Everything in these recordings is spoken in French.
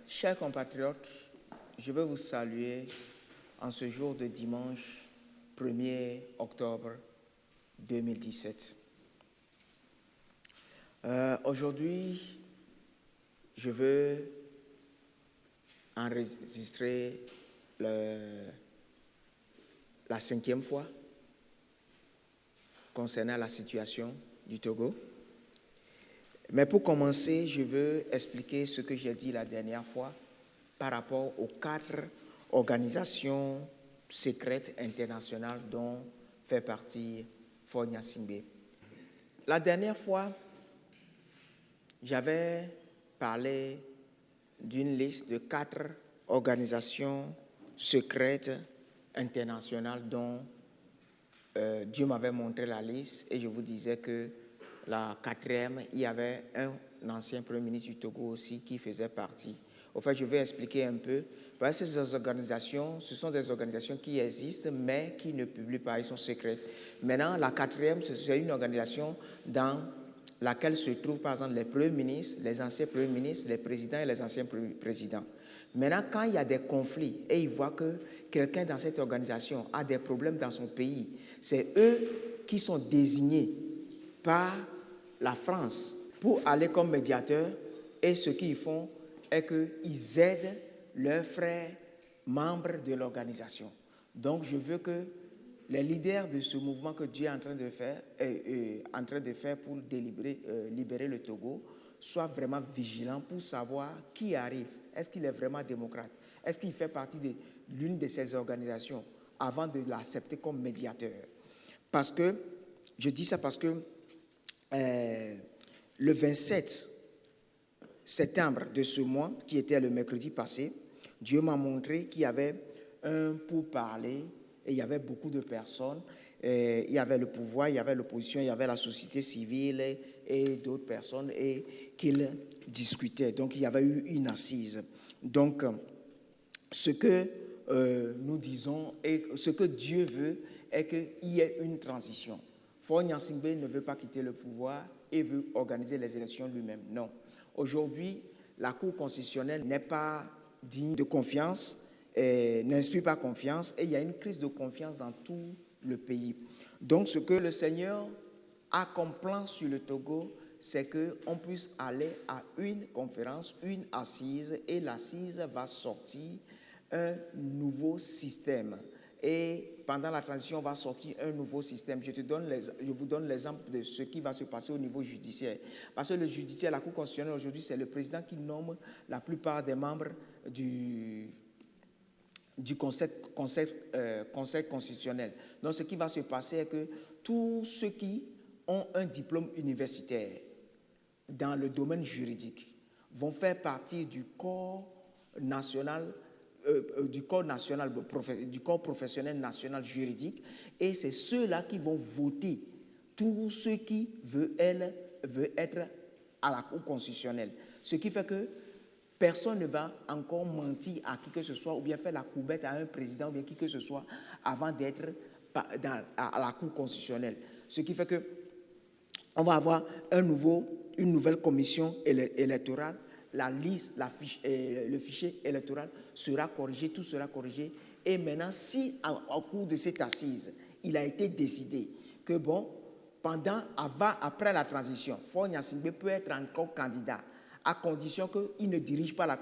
Chers compatriotes, je veux vous saluer en ce jour de dimanche 1er octobre 2017. Aujourd'hui, je veux enregistrer la 5e fois concernant la situation du Togo. Mais pour commencer, je veux expliquer ce que j'ai dit la dernière fois par rapport aux 4 organisations secrètes internationales dont fait partie Faure Gnassingbé. La dernière fois, j'avais parlé d'une liste de 4 organisations secrètes internationales dont Dieu m'avait montré la liste et je vous disais que la 4e, il y avait un ancien Premier ministre du Togo aussi qui faisait partie. En fait, je vais expliquer un peu. Parce que ces organisations, ce sont des organisations qui existent, mais qui ne publient pas, elles sont secrètes. Maintenant, la 4e, c'est une organisation dans laquelle se trouvent, par exemple, les premiers ministres, les anciens premiers ministres, les présidents et les anciens présidents. Maintenant, quand il y a des conflits et ils voient que quelqu'un dans cette organisation a des problèmes dans son pays, c'est eux qui sont désignés par la France pour aller comme médiateurs, et ce qu'ils font est qu'ils aident leurs frères membres de l'organisation. Donc, je veux que les leaders de ce mouvement que Dieu est en train de faire pour libérer le Togo soient vraiment vigilants pour savoir qui arrive. Est-ce qu'il est vraiment démocrate? Est-ce qu'il fait partie de l'une de ces organisations avant de l'accepter comme médiateur? Parce que, je dis ça parce que le 27 septembre de ce mois, qui était le mercredi passé, Dieu m'a montré qu'il y avait un pourparler et il y avait beaucoup de personnes. Il y avait le pouvoir, il y avait l'opposition, il y avait la société civile et d'autres personnes et qu'ils discutaient. Donc, il y avait eu une assise. Donc, ce que nous disons et ce que Dieu veut est qu'il y ait une transition. Faure Gnassingbé ne veut pas quitter le pouvoir et veut organiser les élections lui-même. Non. Aujourd'hui, la Cour constitutionnelle n'est pas digne de confiance, n'inspire pas confiance et il y a une crise de confiance dans tout le pays. Donc, ce que le Seigneur a comme plan sur le Togo, c'est qu'on puisse aller à une conférence, une assise, et l'assise va sortir un nouveau système. Et pendant la transition, on va sortir un nouveau système. Je vous donne l'exemple de ce qui va se passer au niveau judiciaire. Parce que le judiciaire, la Cour constitutionnelle aujourd'hui, c'est le président qui nomme la plupart des membres du conseil constitutionnel. Donc, ce qui va se passer est que tous ceux qui ont un diplôme universitaire dans le domaine juridique vont faire partie du corps national du corps professionnel national juridique, et c'est ceux-là qui vont voter tous ceux qui veulent être à la Cour constitutionnelle. Ce qui fait que personne ne va encore mentir à qui que ce soit ou bien faire la courbette à un président ou bien qui que ce soit avant d'être à la Cour constitutionnelle. Ce qui fait que on va avoir une nouvelle commission électorale. La liste, le fichier électoral sera corrigé, tout sera corrigé. Et maintenant, si au cours de cette assise, il a été décidé que après la transition, Faure Gnassingbé peut être encore candidat, à condition qu'il ne dirige pas la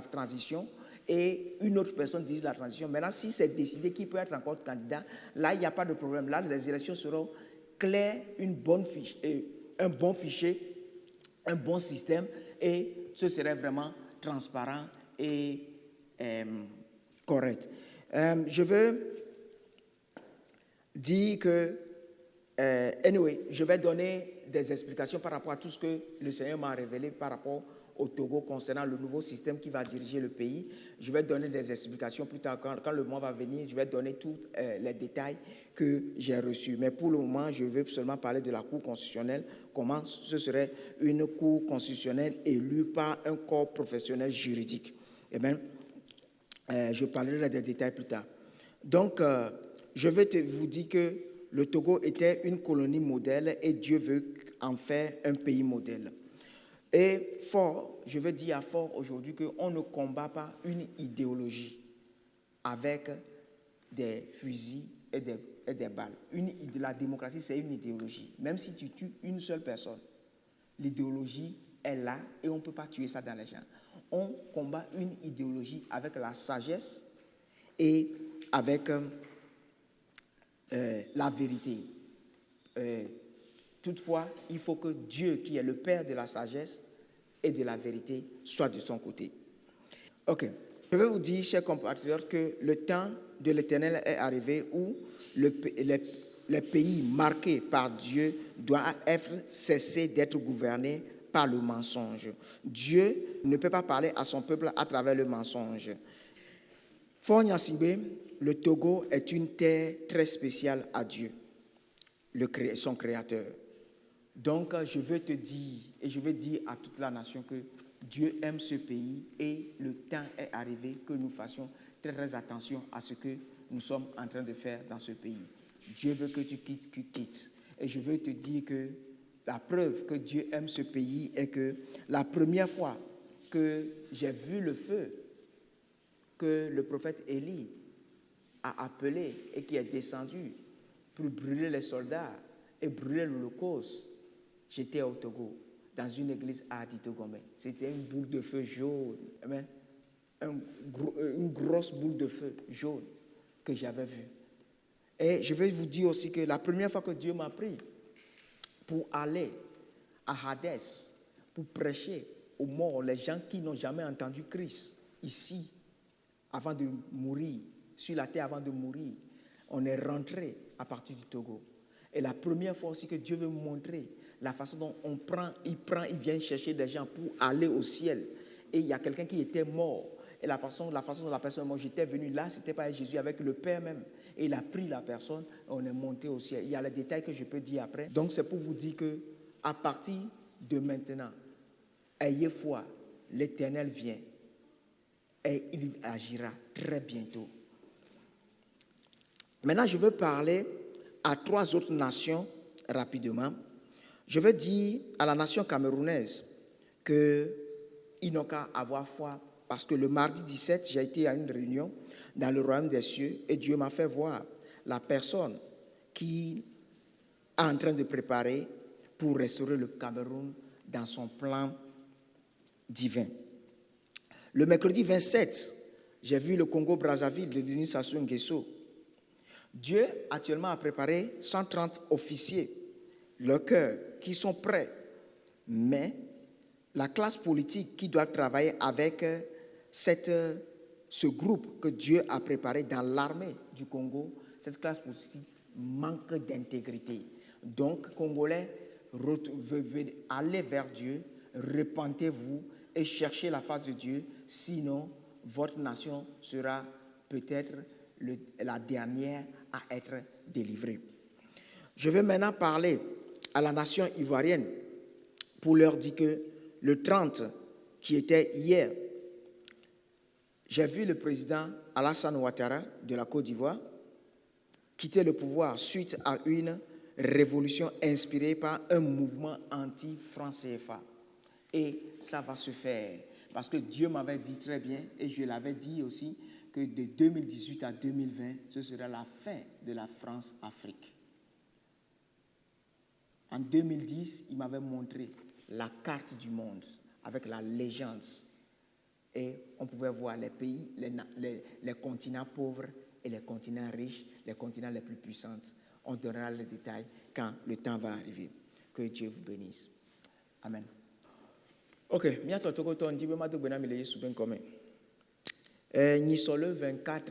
transition et une autre personne dirige la transition. Maintenant, si c'est décidé qu'il peut être encore candidat, là, il n'y a pas de problème. Là, les élections seront claires, un bon fichier, un bon système, et ce serait vraiment transparent et correct. Je veux dire que, je vais donner des explications par rapport à tout ce que le Seigneur m'a révélé par rapport au Togo concernant le nouveau système qui va diriger le pays. Je vais donner des explications plus tard, quand le mois va venir, je vais donner tous les détails que j'ai reçus. Mais pour le moment, je veux seulement parler de la Cour constitutionnelle, comment ce serait une Cour constitutionnelle élue par un corps professionnel juridique. Eh bien, je parlerai des détails plus tard. Donc, je vais vous dire que le Togo était une colonie modèle et Dieu veut en faire un pays modèle. Et fort, je veux dire à fort aujourd'hui qu'on ne combat pas une idéologie avec des fusils et des balles. La démocratie, c'est une idéologie. Même si tu tues une seule personne, l'idéologie est là et on ne peut pas tuer ça dans les gens. On combat une idéologie avec la sagesse et avec la vérité. Toutefois, il faut que Dieu, qui est le Père de la sagesse et de la vérité, soit de son côté. Ok. Je vais vous dire, chers compatriotes, que le temps de l'Éternel est arrivé où les pays marqués par Dieu doivent cesser d'être gouvernés par le mensonge. Dieu ne peut pas parler à son peuple à travers le mensonge. Fort Gnassingbé, le Togo est une terre très spéciale à Dieu, son créateur. Donc, je veux te dire, et je veux dire à toute la nation que Dieu aime ce pays et le temps est arrivé que nous fassions très, très attention à ce que nous sommes en train de faire dans ce pays. Dieu veut que tu quittes. Et je veux te dire que la preuve que Dieu aime ce pays est que la première fois que j'ai vu le feu que le prophète Élie a appelé et qui est descendu pour brûler les soldats et brûler l'Holocauste, j'étais au Togo, dans une église à Aditogombe. C'était une boule de feu jaune, une grosse boule de feu jaune que j'avais vue. Et je vais vous dire aussi que la première fois que Dieu m'a pris pour aller à Hadès, pour prêcher aux morts, les gens qui n'ont jamais entendu Christ, ici, avant de mourir, sur la terre avant de mourir, on est rentré à partir du Togo. Et la première fois aussi que Dieu veut me montrer la façon dont il vient chercher des gens pour aller au ciel. Et il y a quelqu'un qui était mort. Et la façon dont la personne est morte, j'étais venu là, c'était pas Jésus, avec le Père même. Et il a pris la personne, et on est monté au ciel. Il y a les détails que je peux dire après. Donc c'est pour vous dire que à partir de maintenant, ayez foi, l'Éternel vient. Et il agira très bientôt. Maintenant, je veux parler à 3 autres nations rapidement. Je veux dire à la nation camerounaise qu'ils n'ont qu'à avoir foi parce que le mardi 17, j'ai été à une réunion dans le royaume des cieux et Dieu m'a fait voir la personne qui est en train de préparer pour restaurer le Cameroun dans son plan divin. Le mercredi 27, j'ai vu le Congo-Brazzaville de Denis Sassou Nguesso. Dieu actuellement a préparé 130 officiers, leur cœur, qui sont prêts. Mais la classe politique qui doit travailler avec ce groupe que Dieu a préparé dans l'armée du Congo, cette classe politique manque d'intégrité. Donc, Congolais, allez vers Dieu, repentez-vous et cherchez la face de Dieu, sinon votre nation sera peut-être la dernière à être délivrée. Je vais maintenant parler à la nation ivoirienne pour leur dire que le 30, qui était hier, j'ai vu le président Alassane Ouattara de la Côte d'Ivoire quitter le pouvoir suite à une révolution inspirée par un mouvement anti-franc CFA. Et ça va se faire parce que Dieu m'avait dit très bien et je l'avais dit aussi que de 2018 à 2020, ce sera la fin de la France-Afrique. En 2010, il m'avait montré la carte du monde avec la légende. Et on pouvait voir les pays, les continents pauvres et les continents riches, les continents les plus puissants. On donnera les détails quand le temps va arriver. Que Dieu vous bénisse. Amen. Ok, miato toko to ndibe ma dogbe na mi le Yesu ben comme. Ni sur le 24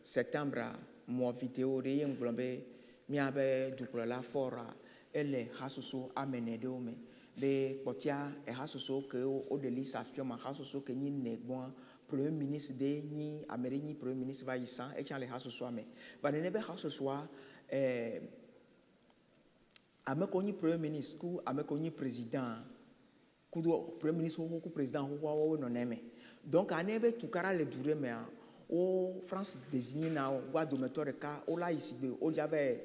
septembre mo vidéo de yeng blombe mi abe dukula la fora ele hasusu amenede o me be potia e hasusu ke o de li safio ma hasusu ke ni negbon premier ministre de ni Amérique ni premier ministre va isan e chan le hasusu ame ba ne be hasusu ame ko ni premier ministre ku ame ko ni président kudo premier ministre ko président ko no neme donc anebe tukara le dure me o France désigné na wa do metore ka o la ici be o jave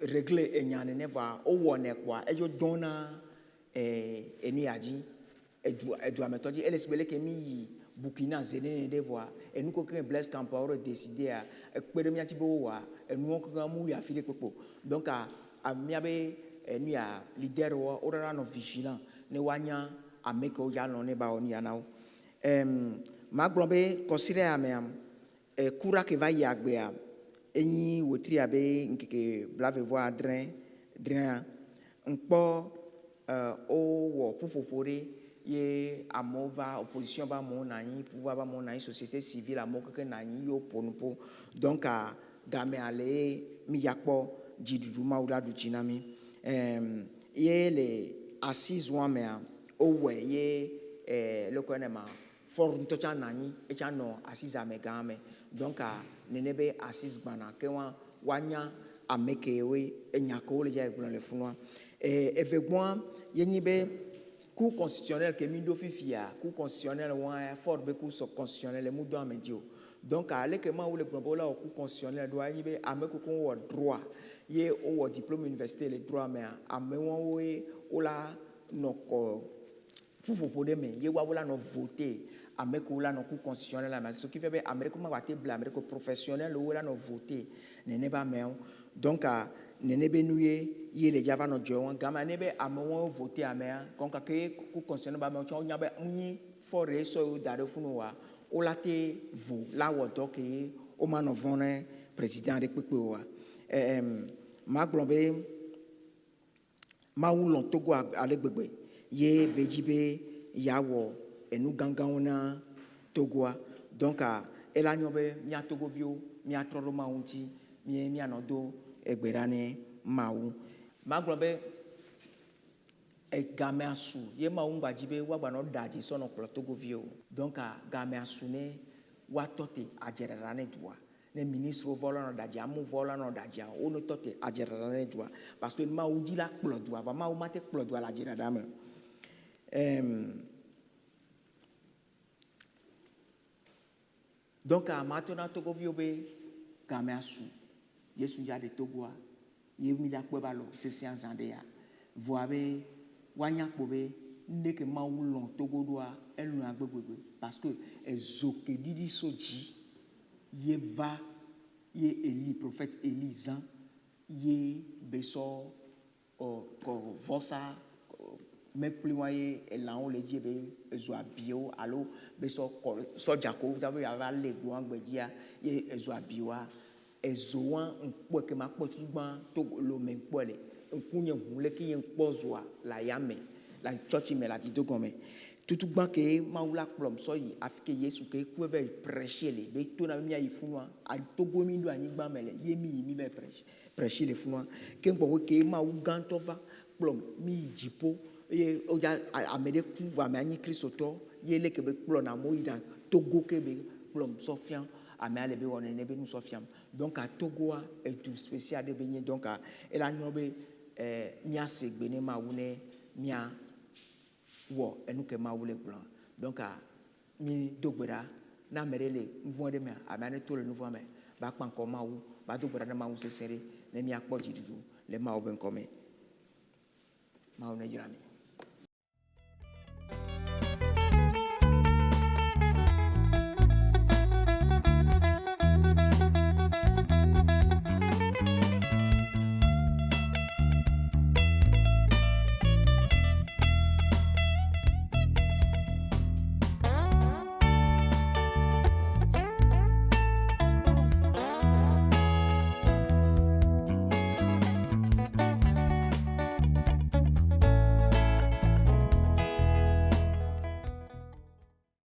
régler enyane ne va o wone kwa e jo dona et nous a dit et doit mettre dit elle espérait que mi Burkina Zéné de voir et nous que Blaise Compaoré décidé à premier petit peu et nous on mou ya filé popo donc à miabe nous a leader wa ora no vigilant ne wanya a make o ya no ne ba oni anao ma glombe considère ameam coura que va y agbe eni wotri abe nkeke blave voir drain nkpo o wo popopore ye amova opposition ba mon nani pouvoir ba mon nani société civile amo que nani yo ponupo donc a game ale mi yakpo jidudu maula du chinami ye les assises wa me o we ye le konema for ntocha nani e cha no assise amegame donc a nenebe assise bana ke wanya amekewe enyako le ja egblon le funwa effectivement yenyibe cour constitutionnel que mindo fifia cour constitutionnel wa fort be cour constitutionnel mu do amedio donc ale que ma ou le global la cour constitutionnel do yenyibe ameko ko wo droit ye o diplôme université le droit mais amewon we o la noko pour de me ye wa la no voter ameko la no cour constitutionnel mais ce qui fait amérique ma wate bla amérique professionnel o la no voter ne ba me donc nenebe nuye ye le java no jowan gama nebe amon voter amea konka ke ku concerne ba me cho nya ba nyi for so dare funu wa o la te vous la wo donc o ma no vone président de pepe wa ma glombe ma wu lon Togo ale gbegbe ye bejibe yawo enu gangan na Togo donc ela nyobe mi Togo vio mi atrolo ma unti mi anodo egberane mawu maglobe game asu ye mawu gbajibe wa gba no daji so no klo Togo vio donc game asu ne wa tote ajerara ne dua ne ministre vola no daji amu vola no daji o no tote ajerara ne dua parce que mawu di la klo dua va mawu mate klo dua la jerada me donc maintenant Togo vio be game asu Yesu ja de Togo ye mi la kwe balo se science andea voabe wanya kpobe ndeke ma wulon Togo doa elu agbegbe parce que ezoke didi soji ye va ye Eli prophète Elisan ye beso ko vosa me plus moyen elan le diebe ezo abio allo beso so jako tabe ava le gbo angbedia ye ezo abioa ezoan nkpo ke ma kpo tugban to lo me nkpo le nkunye hunle ki yen kpo zoa la yame la church me la dito gome tutugban ke maula plom so yi afike Yesu ke ku ve prêcher le be to na mi ayi funwa a Togo mi do anigba mele ye mi be prêcher le funwa ke nkpo ke ma u gantova plom mi jipo ye oja amede ku va me anyi Kristoto ye le ke be plom na mo ida Togo ke be plom sofian ame ale be wona ne be nous sofiam donc à Togo est tout spécial de benye donc et la nyobe mia segbe ne ma wune mia wo enu ke ma wule blanc donc mi dogbera na merele mvon de me amane to le nouveau me ba pa encore ma wu ba dogbera na ma wu se seré ne mia kpo jidudu le ma oben come ma wune jirami